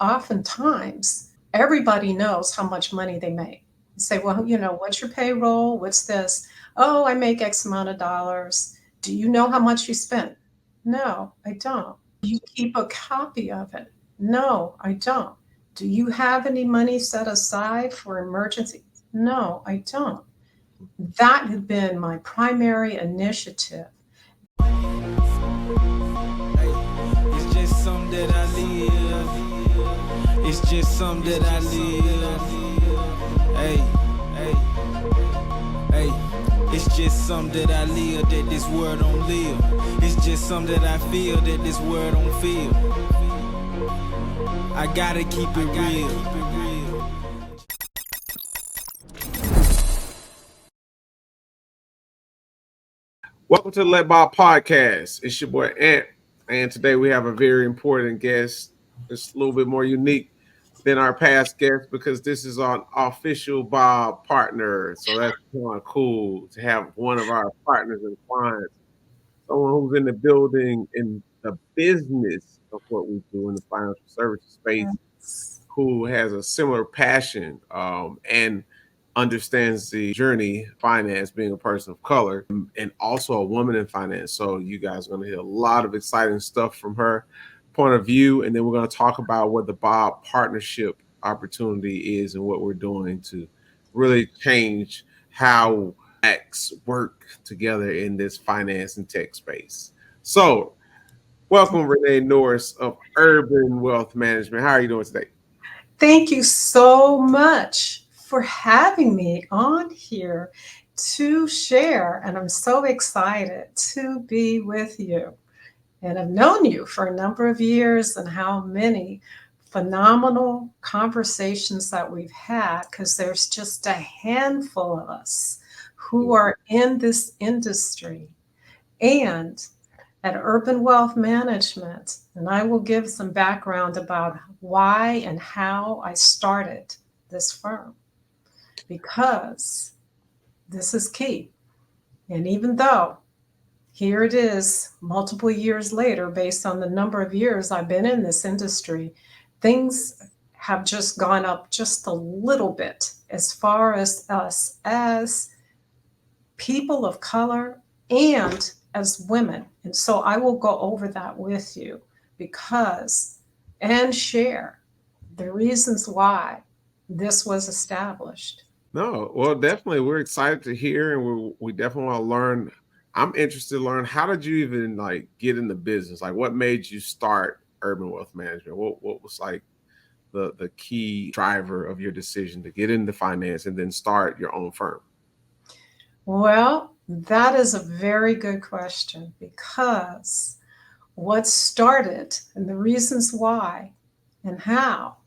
Oftentimes, everybody knows how much money they make. You say, well, what's your payroll? What's this? Oh, I make X amount of dollars. Do you know how much you spent? No, I don't. Do you keep a copy of it? No, I don't. Do you have any money set aside for emergency? No, I don't. That had been my primary initiative. It's just something that I live. It's just something that I live. Hey, hey, hey. It's just something that I live that this world don't live. It's just something that I feel that this world don't feel. I gotta keep it real. Welcome to the Let Bob Podcast. It's your boy Ant, and today we have a very important guest. It's a little bit more unique than our past guests because this is our official Bob partner. So that's kind of cool to have one of our partners and clients, someone who's in the building in the business of what we do in the financial services space, who has a similar passion and understands the journey finance, being a person of color and also a woman in finance. So you guys are going to hear a lot of exciting stuff from her point of view, and then we're going to talk about what the Bob partnership opportunity is and what we're doing to really change how acts work together in this finance and tech space. So welcome, Rene Nourse of Urban Wealth Management. How are you doing today? Thank you so much for having me on here to share. And I'm so excited to be with you. And I've known you for a number of years, and how many phenomenal conversations that we've had, because there's just a handful of us who are in this industry. And at Urban Wealth Management, and I will give some background about why and how I started this firm, because this is key. And even though here it is multiple years later, based on the number of years I've been in this industry, things have just gone up just a little bit as far as us as people of color and as women. And so I will go over that with you because and share the reasons why this was established. No, well, definitely. We're excited to hear, and we definitely want to learn. I'm interested to learn, how did you even like get in the business? Like, what made you start Urban Wealth Management? What was like the key driver of your decision to get into finance and then start your own firm? Well, that is a very good question, because what started and the reasons why and how,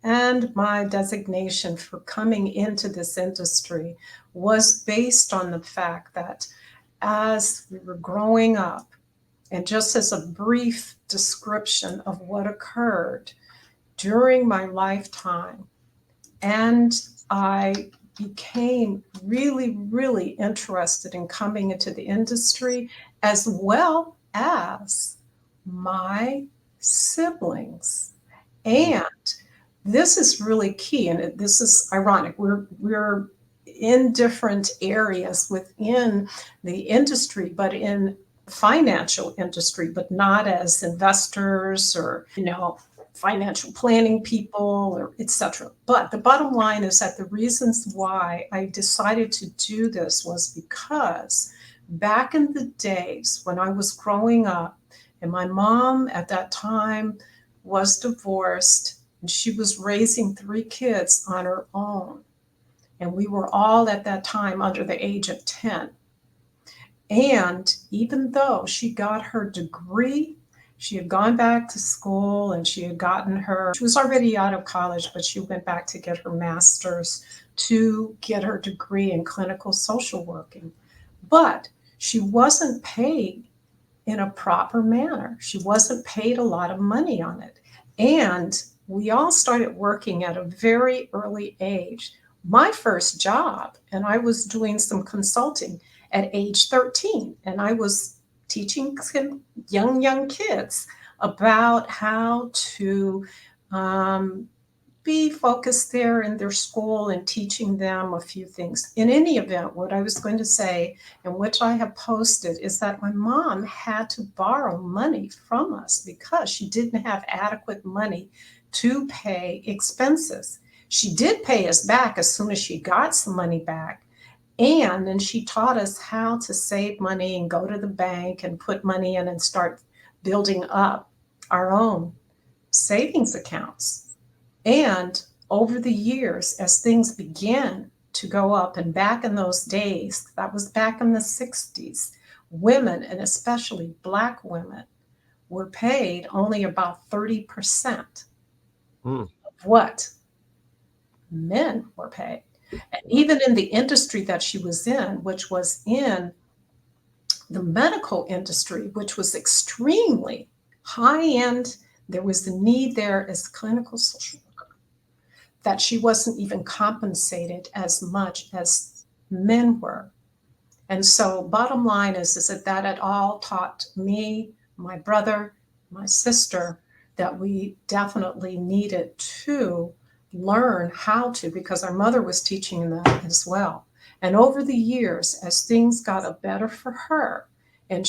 and my designation for coming into this industry was based on the fact that as we were growing up, and just as a brief description of what occurred during my lifetime, and I became really, really interested in coming into the industry, as well as my siblings. And this is really key, and this is ironic. We're in different areas within the industry, but in financial industry, but not as investors or financial planning people or etc. But the bottom line is that the reasons why I decided to do this was because back in the days when I was growing up, and my mom at that time was divorced, and she was raising three kids on her own. And we were all at that time under the age of 10. And even though she got her degree, she had gone back to school and she had gotten her, she was already out of college, but she went back to get her master's to get her degree in clinical social working. But she wasn't paid in a proper manner. She wasn't paid a lot of money on it. And we all started working at a very early age. My first job, and I was doing some consulting at age 13, and I was teaching young kids about how to um, be focused there in their school and teaching them a few things. In any event, what I was going to say, and which I have posted, is that my mom had to borrow money from us because she didn't have adequate money to pay expenses. She did pay us back as soon as she got some money back. And then she taught us how to save money and go to the bank and put money in and start building up our own savings accounts. And over the years, as things began to go up, and back in those days, that was back in the 60s, women, and especially Black women, were paid only about 30% Mm. of what men were paid. And even in the industry that she was in, which was in the medical industry, which was extremely high end, there was the need there as a clinical social worker, that she wasn't even compensated as much as men were. And so, bottom line is that it all taught me, my brother, my sister, that we definitely needed to learn how to, because our mother was teaching that as well. And over the years, as things got better for her, and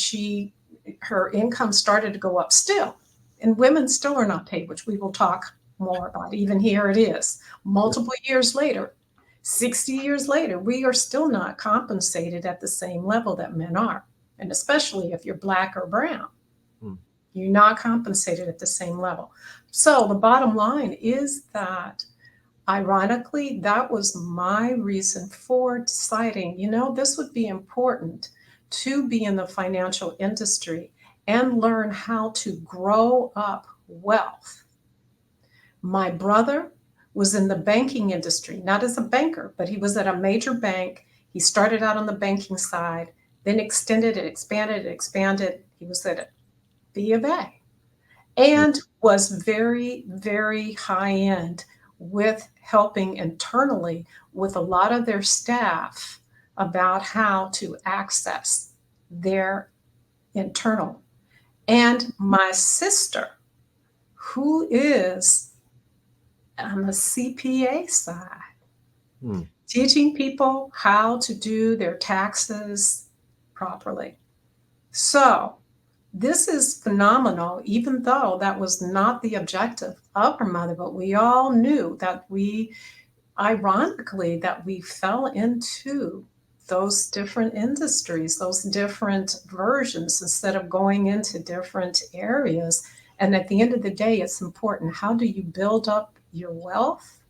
her income started to go up still, and women still are not paid, which we will talk more about. Even here it is, multiple years later, 60 years later, we are still not compensated at the same level that men are. And especially if you're Black or brown, Mm. you're not compensated at the same level. So the bottom line is that, ironically, that was my reason for deciding, this would be important to be in the financial industry and learn how to grow up wealth. My brother was in the banking industry, not as a banker, but he was at a major bank. He started out on the banking side, then extended it, expanded it, expanded. He was at B of A and was very, very high end with helping internally with a lot of their staff about how to access their internal. And my sister, who is on the CPA side, Mm. teaching people how to do their taxes properly. So, this is phenomenal, even though that was not the objective of her mother, but we all knew that ironically, that we fell into those different industries, those different versions, instead of going into different areas. And at the end of the day, it's important. How do you build up your wealth?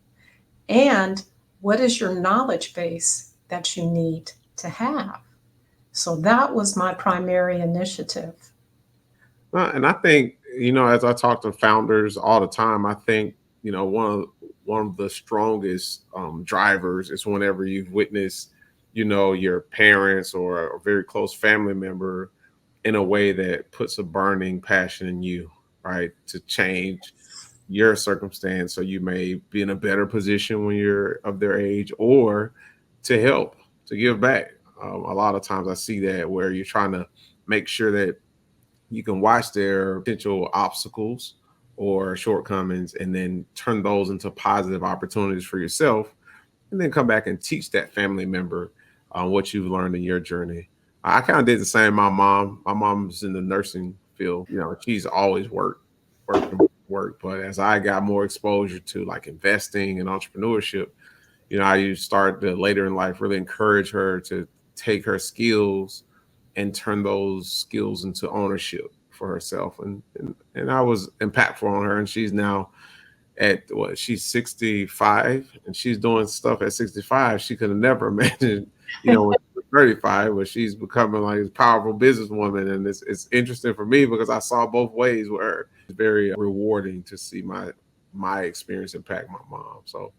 And what is your knowledge base that you need to have? So that was my primary initiative. And I think, as I talk to founders all the time, I think, one of the strongest drivers is whenever you've witnessed, your parents or a very close family member in a way that puts a burning passion in you, right, to change your circumstance so you may be in a better position when you're of their age, or to help, to give back. A lot of times I see that where you're trying to make sure that you can watch their potential obstacles or shortcomings and then turn those into positive opportunities for yourself, and then come back and teach that family member what you've learned in your journey. I kind of did the same. My mom's in the nursing field. She's always worked. But as I got more exposure to like investing and entrepreneurship, I used to start to later in life really encourage her to take her skills and turn those skills into ownership for herself. And I was impactful on her. And she's now at what, she's 65, and she's doing stuff at 65 she could have never imagined, when she was 35, but she's becoming like this powerful businesswoman. And it's interesting for me because I saw both ways with her. It's very rewarding to see my experience impact my mom. So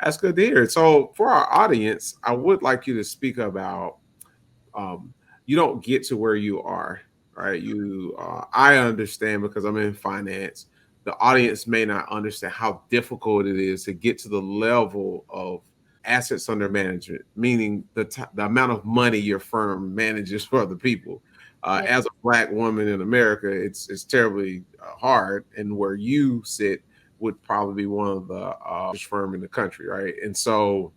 that's good to hear. So for our audience, I would like you to speak about, um, you don't get to where you are, right? I understand because I'm in finance. The audience may not understand how difficult it is to get to the level of assets under management, meaning the amount of money your firm manages for other people. Yeah. As a Black woman in America, it's terribly hard. And where you sit, would probably be one of the firm in the country, right? And so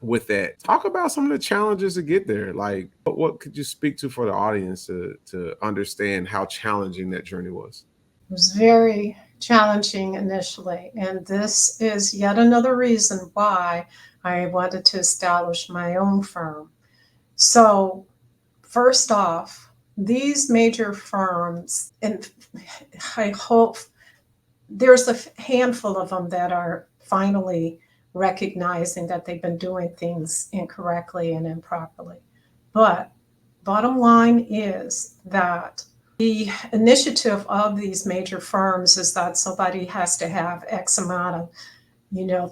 with that, talk about some of the challenges to get there. Like, what could you speak to for the audience to understand how challenging that journey was? It was very challenging initially. And this is yet another reason why I wanted to establish my own firm. So, first off, these major firms, and I hope there's a handful of them that are finally recognizing that they've been doing things incorrectly and improperly. But bottom line is that the initiative of these major firms is that somebody has to have X amount of,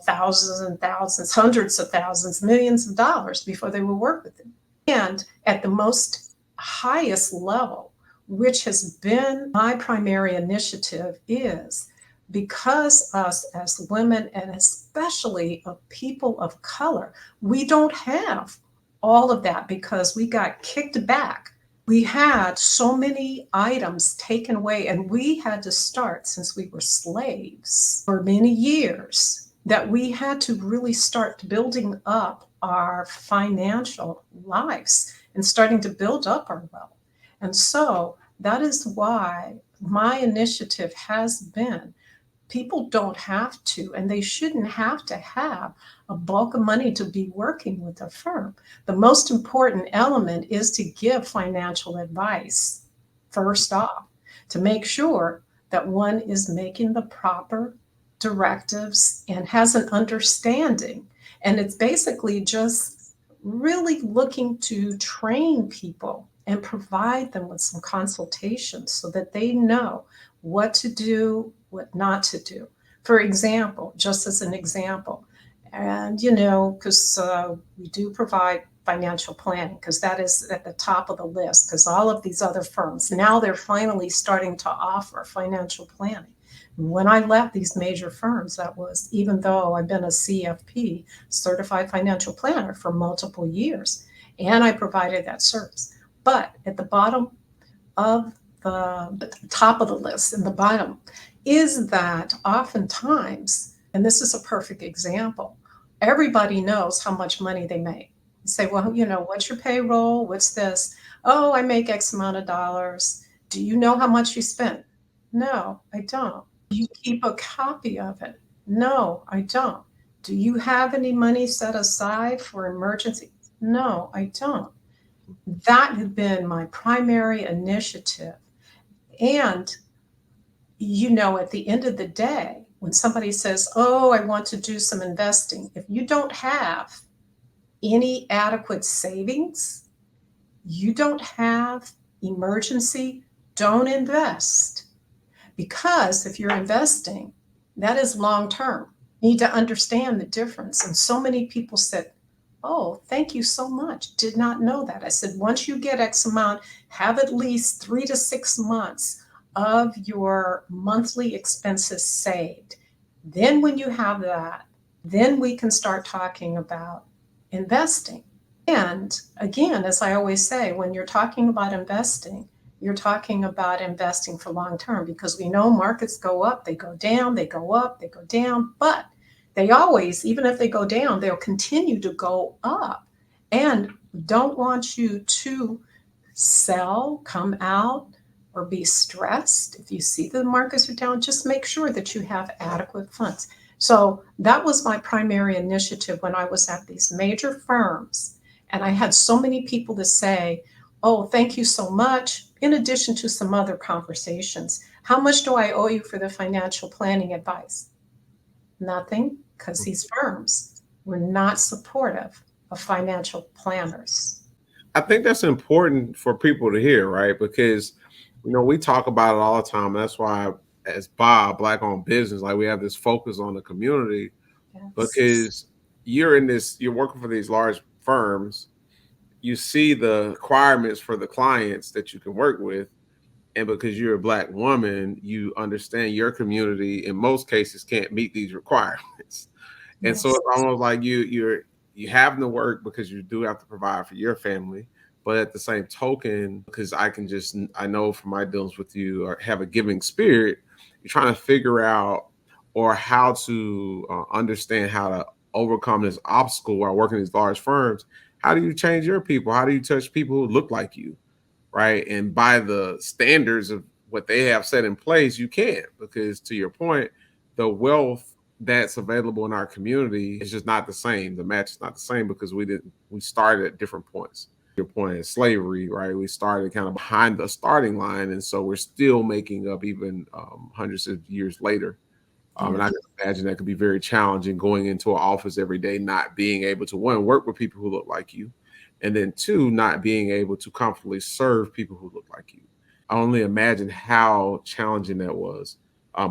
thousands and thousands, hundreds of thousands, millions of dollars before they will work with them. And at the most highest level, which has been my primary initiative, is because us as women, and especially of people of color, we don't have all of that because we got kicked back. We had so many items taken away, and we had to start, since we were slaves for many years, that we had to really start building up our financial lives and starting to build up our wealth. And so that is why my initiative has been, people don't have to, and they shouldn't have to have a bulk of money to be working with a firm. The most important element is to give financial advice first off, to make sure that one is making the proper directives and has an understanding. And it's basically just really looking to train people and provide them with some consultations so that they know what to do, what not to do. For example, just as an example, and because we do provide financial planning, because that is at the top of the list, because all of these other firms, now they're finally starting to offer financial planning. When I left these major firms, that was, even though I've been a CFP, certified financial planner, for multiple years, and I provided that service. But at the bottom of the top of the list and the bottom is that oftentimes, and this is a perfect example, everybody knows how much money they make. You say, well, what's your payroll? What's this? Oh, I make X amount of dollars. Do you know how much you spent? No, I don't. Do you keep a copy of it? No, I don't. Do you have any money set aside for emergency? No, I don't. That had been my primary initiative. And, at the end of the day, when somebody says, oh, I want to do some investing, if you don't have any adequate savings, you don't have emergency, don't invest. Because if you're investing, that is long term. You need to understand the difference. And so many people said, oh, thank you so much. Did not know that. I said, once you get X amount, have at least 3 to 6 months of your monthly expenses saved. Then when you have that, then we can start talking about investing. And again, as I always say, when you're talking about investing, you're talking about investing for long term, because we know markets go up, they go down, they go up, they go down, but they always, even if they go down, they'll continue to go up. And we don't want you to sell, come out, or be stressed. If you see the markets are down, just make sure that you have adequate funds. So that was my primary initiative when I was at these major firms. And I had so many people to say, oh, thank you so much. In addition to some other conversations, how much do I owe you for the financial planning advice? Nothing, because these firms were not supportive of financial planners. I think that's important for people to hear, right? Because we talk about it all the time. That's why, as Bob, Black owned business, like we have this focus on the community, Yes. because you're working for these large firms, you see the requirements for the clients that you can work with. And because you're a Black woman, you understand your community in most cases can't meet these requirements. And so Yes. it's almost like you having to work because you do have to provide for your family. But at the same token, because I know from my dealings with you, or have a giving spirit, you're trying to figure out or how to understand how to overcome this obstacle while working in these large firms, how do you change your people? How do you touch people who look like you? Right. And by the standards of what they have set in place, you can, because to your point, the wealth that's available in our community is just not the same. The match is not the same because we started at different points. Your point is slavery, right? We started kind of behind the starting line. And so we're still making up even hundreds of years later. And I Yes. can imagine that could be very challenging going into an office every day, not being able to, one, work with people who look like you, and then two, not being able to comfortably serve people who look like you. I only imagine how challenging that was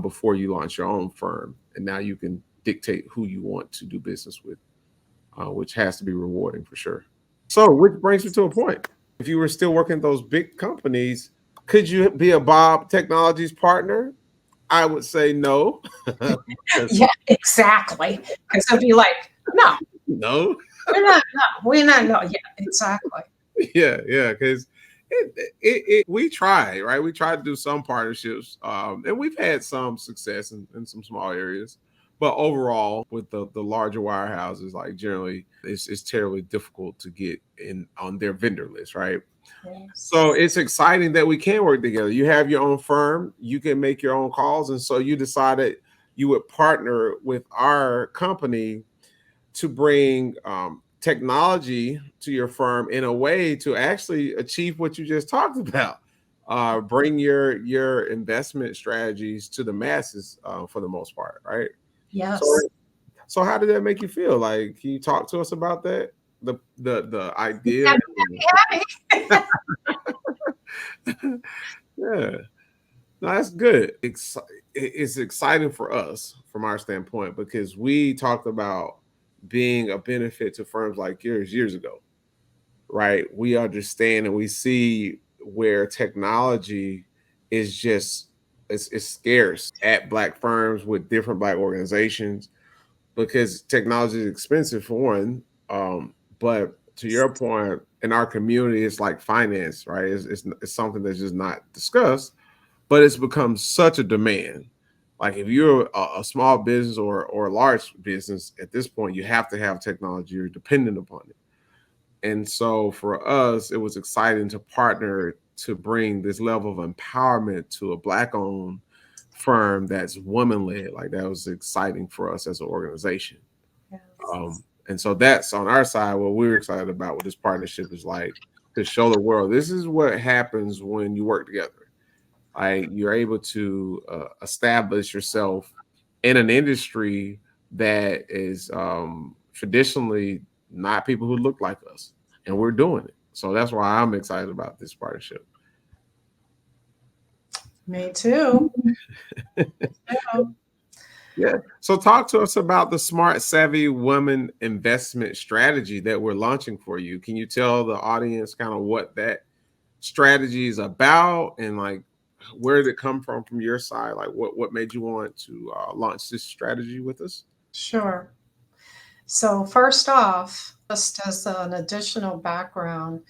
before you launch your own firm, and now you can dictate who you want to do business with, which has to be rewarding for sure. So, which brings me to a point. If you were still working at those big companies, could you be a Bob Technologies partner? I would say no. Yeah, exactly. Because they'll be like, no, No. we're not, no, yeah, exactly. Yeah, because we try, right? We try to do some partnerships, and we've had some success in some small areas. But overall, with the larger wirehouses, like generally, it's terribly difficult to get in on their vendor list, right? So Yes. it's exciting that we can work together. You have your own firm, you can make your own calls, and so you decided you would partner with our company to bring technology to your firm in a way to actually achieve what you just talked about. Bring your investment strategies to the masses for the most part, right? So, Yes. so how did that make you feel? Like, can you talk to us about that? The idea. Happy, happy, happy. Yeah, no, that's good. It's exciting for us from our standpoint because we talked about being a benefit to firms like yours years ago, right? We understand and we see where technology is just it's scarce at black firms with different black organizations because technology is expensive for one. But to your point, in our community, it's like finance, right? It's something that's just not discussed, but it's become such a demand. Like if you're a small business or a large business at this point, you have to have technology. You're dependent upon it. And so for us, it was exciting to partner to bring this level of empowerment to a black owned firm that's woman led. Like that was exciting for us as an organization. Yes. And so that's on our side. What we're excited about with this partnership is like to show the world this is what happens when you work together. Like you're able to establish yourself in an industry that is traditionally not people who look like us, and we're doing it. So that's why I'm excited about this partnership. Me too. Yeah. Yeah. So talk to us about the Smart Savvy Women investment strategy that we're launching for you. Can you tell the audience kind of what that strategy is about and like where did it come from your side? Like what made you want to launch this strategy with us? Sure. So, first off, just as an additional background,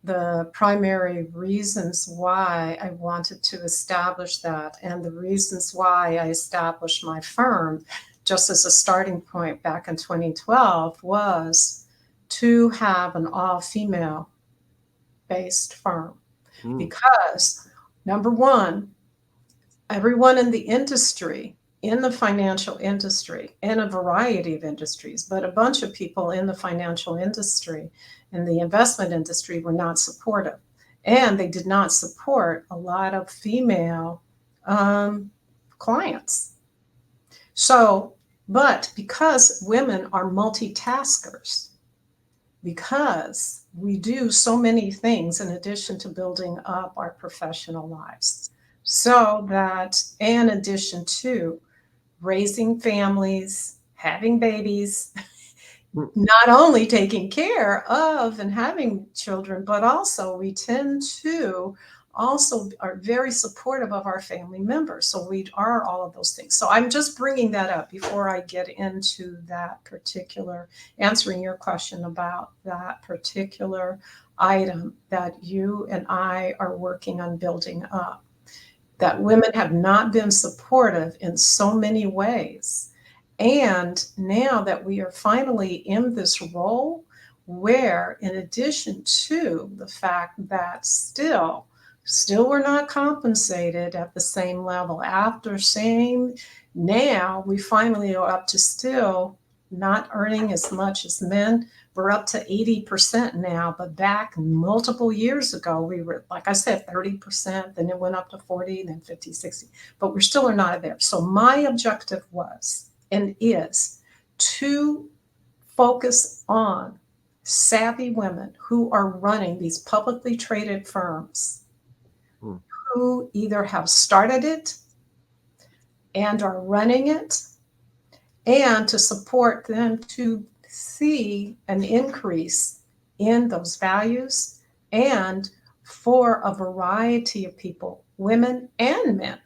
the primary reasons why I wanted to establish that and the reasons why I established my firm, just as a starting point back in 2012, was to have an all female based firm. Mm, Because, number one, everyone in the industry, in the financial industry, in a variety of industries, but a bunch of people in the financial industry, in the investment industry, were not supportive. And they did not support a lot of female clients. So, but because women are multitaskers, because we do so many things in addition to building up our professional lives. So that, in addition to raising families, having babies, mm, not only taking care of and having children, but also we tend to also are very supportive of our family members. So we are all of those things. So I'm just bringing that up before I get into that particular, answering your question about that particular item that you and I are working on building up. that women have not been supportive in so many ways. And now that we are finally in this role, where in addition to the fact that still we're not compensated at the same level after saying now we finally are up to still not earning as much as men. We're up to 80% now, but back multiple years ago, we were, like I said, 30%, then it went up to 40, then 50, 60, but we're still not there. So my objective was and is to focus on savvy women who are running these publicly traded firms, who either have started it and are running it, and to support them to see an increase in those values, and for a variety of people, women and men,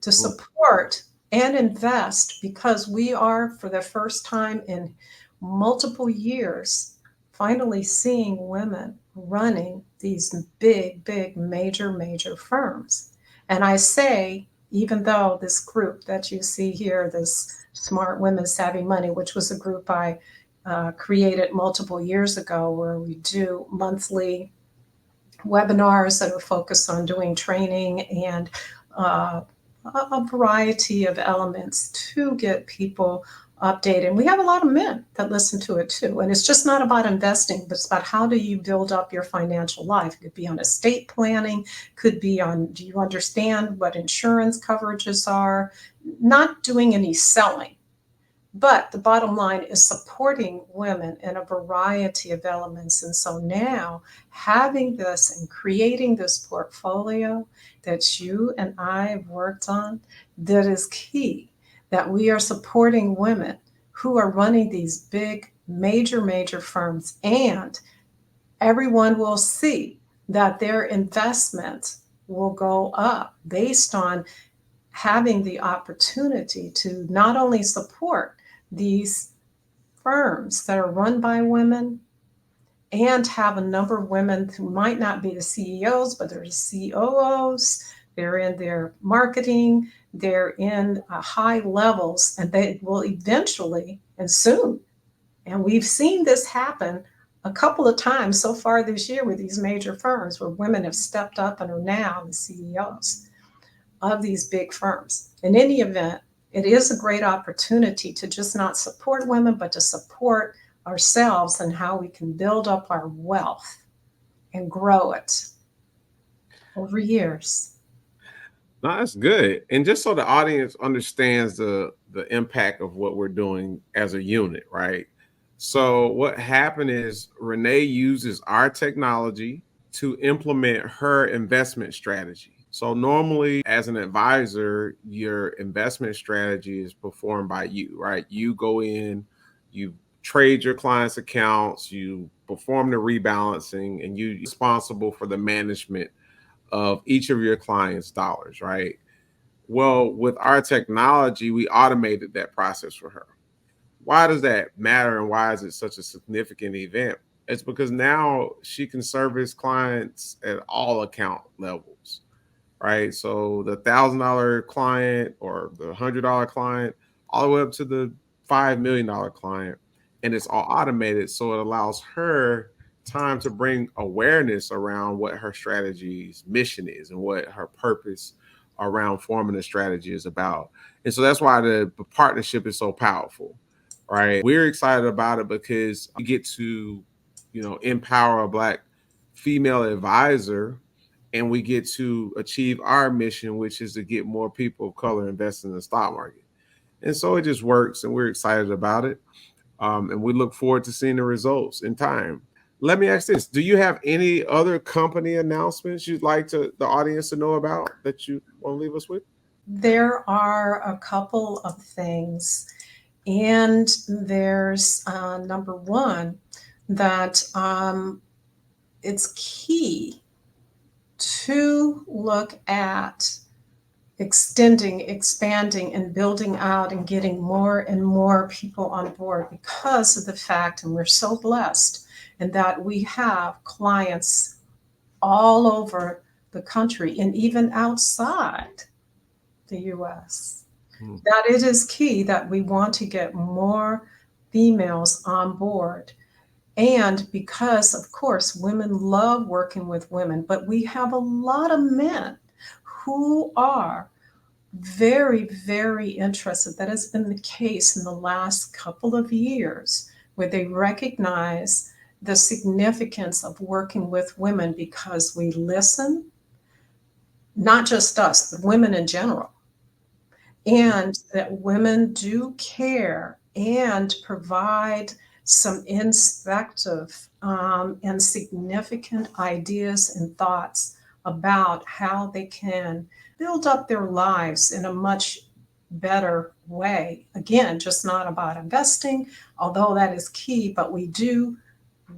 to support and invest, because we are, for the first time in multiple years, finally seeing women running these big, major firms. And I say, even though this group that you see here, this Smart Women Savvy Money, which was a group I created multiple years ago, where we do monthly webinars that are focused on doing training and a variety of elements to get people updated. And we have a lot of men that listen to it too. And it's just not about investing, but it's about how do you build up your financial life. It could be on estate planning, could be on, do you understand what insurance coverages are? Not doing any selling. But the bottom line is supporting women in a variety of elements. And so now having this and creating this portfolio that you and I have worked on, that is key, that we are supporting women who are running these big, major firms, and everyone will see that their investment will go up based on having the opportunity to not only support these firms that are run by women and have a number of women who might not be the CEOs, but they're the COOs, they're in their marketing, they're in high levels, and they will eventually and soon. And we've seen this happen a couple of times so far this year with these major firms where women have stepped up and are now the CEOs of these big firms. In any event, it is a great opportunity to just not support women, but to support ourselves and how we can build up our wealth and grow it over years. No, that's good. And just so the audience understands the impact of what we're doing as a unit, right? So what happened is Renee uses our technology to implement her investment strategy. So normally as an advisor, your investment strategy is performed by you, right? You go in, you trade your clients' accounts, you perform the rebalancing, and you're responsible for the management of each of your clients' dollars, right? Well, with our technology, we automated that process for her. Why does that matter, and why is it such a significant event? It's because now she can service clients at all account levels, right? So the $1,000 client or the $100 client, all the way up to the $5 million client, and it's all automated. So it allows her time to bring awareness around what her strategy's mission is and what her purpose around forming a strategy is about. And so that's why the partnership is so powerful, right? We're excited about it because we get to, empower a Black female advisor, and we get to achieve our mission, which is to get more people of color investing in the stock market. And so it just works, and we're excited about it. And we look forward to seeing the results in time. Let me ask this. Do you have any other company announcements you'd like the audience to know about that you want to leave us with? There are a couple of things. And there's number one, that it's key to look at extending, expanding, and building out and getting more and more people on board, because of the fact, and we're so blessed, and that we have clients all over the country and even outside the US. Hmm. That it is key that we want to get more females on board. And because, of course, women love working with women, but we have a lot of men who are very, very interested. That has been the case in the last couple of years, where they recognize the significance of working with women because we listen, not just us, but women in general, and that women do care and provide some inspective and significant ideas and thoughts about how they can build up their lives in a much better way. Again, just not about investing, although that is key, but we do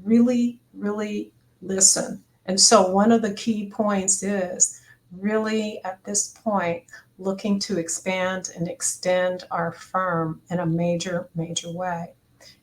really, really listen. And so, one of the key points is really at this point looking to expand and extend our firm in a major, major way.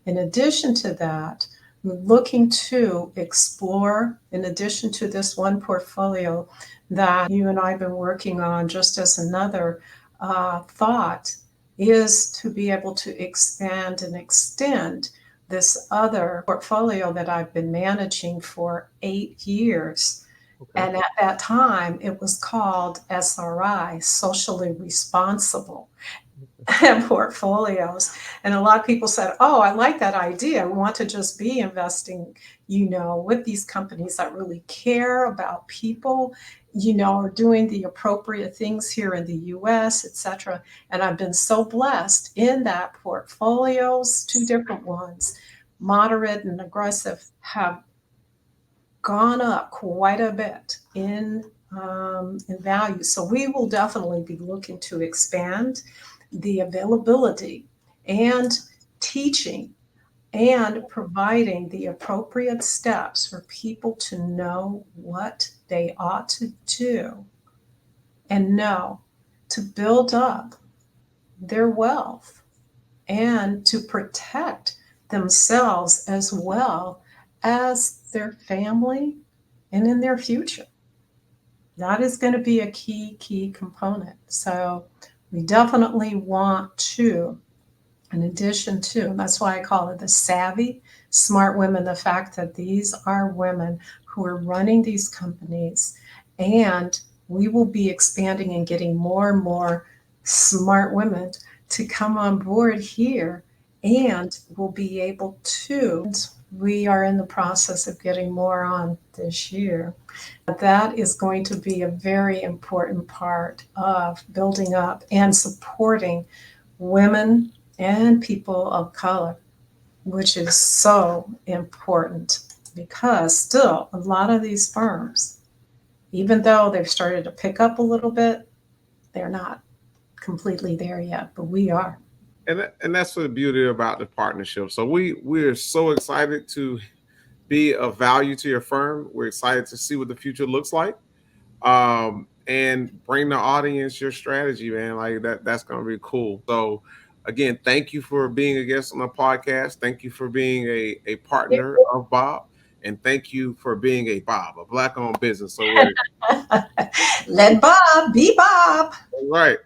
In addition to that, we're looking to explore, in addition to this one portfolio that you and I have been working on, just as another thought, is to be able to expand and extend this other portfolio that I've been managing for 8 years. Okay. And at that time, it was called SRI, socially responsible portfolios. And a lot of people said, oh, I like that idea. We want to just be investing, with these companies that really care about people, are doing the appropriate things here in the US, etc. And I've been so blessed in that portfolios, two different ones, moderate and aggressive, have gone up quite a bit in value. So we will definitely be looking to expand the availability and teaching and providing the appropriate steps for people to know what they ought to do and know to build up their wealth and to protect themselves as well as their family and in their future. That is going to be a key component. So we definitely want to, in addition to, and that's why I call it the savvy, smart women, the fact that these are women who are running these companies, and we will be expanding and getting more and more smart women to come on board here, and we'll be able to, we are in the process of getting more on this year. That is going to be a very important part of building up and supporting women and people of color, which is so important because still a lot of these firms, even though they've started to pick up a little bit, they're not completely there yet, but we are. And that's the beauty about the partnership. So we're so excited to be of value to your firm. We're excited to see what the future looks like, and bring the audience your strategy, man. Like that's going to be cool. So again, thank you for being a guest on the podcast. Thank you for being a partner of Bob, and thank you for being a Bob, a Black-owned business. So we're let Bob be Bob. right.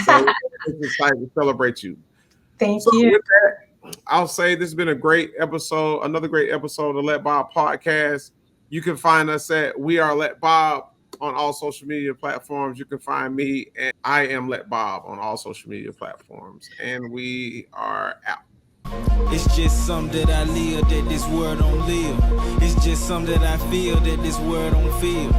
So we're excited to celebrate you. Thank you. With that, I'll say this has been a great episode, another great episode of Let Bob Podcast. You can find us at We Are Let Bob on all social media platforms. You can find me at I Am Let Bob on all social media platforms. And we are out. It's just something that I live that this world don't live. It's just something that I feel that this world don't feel.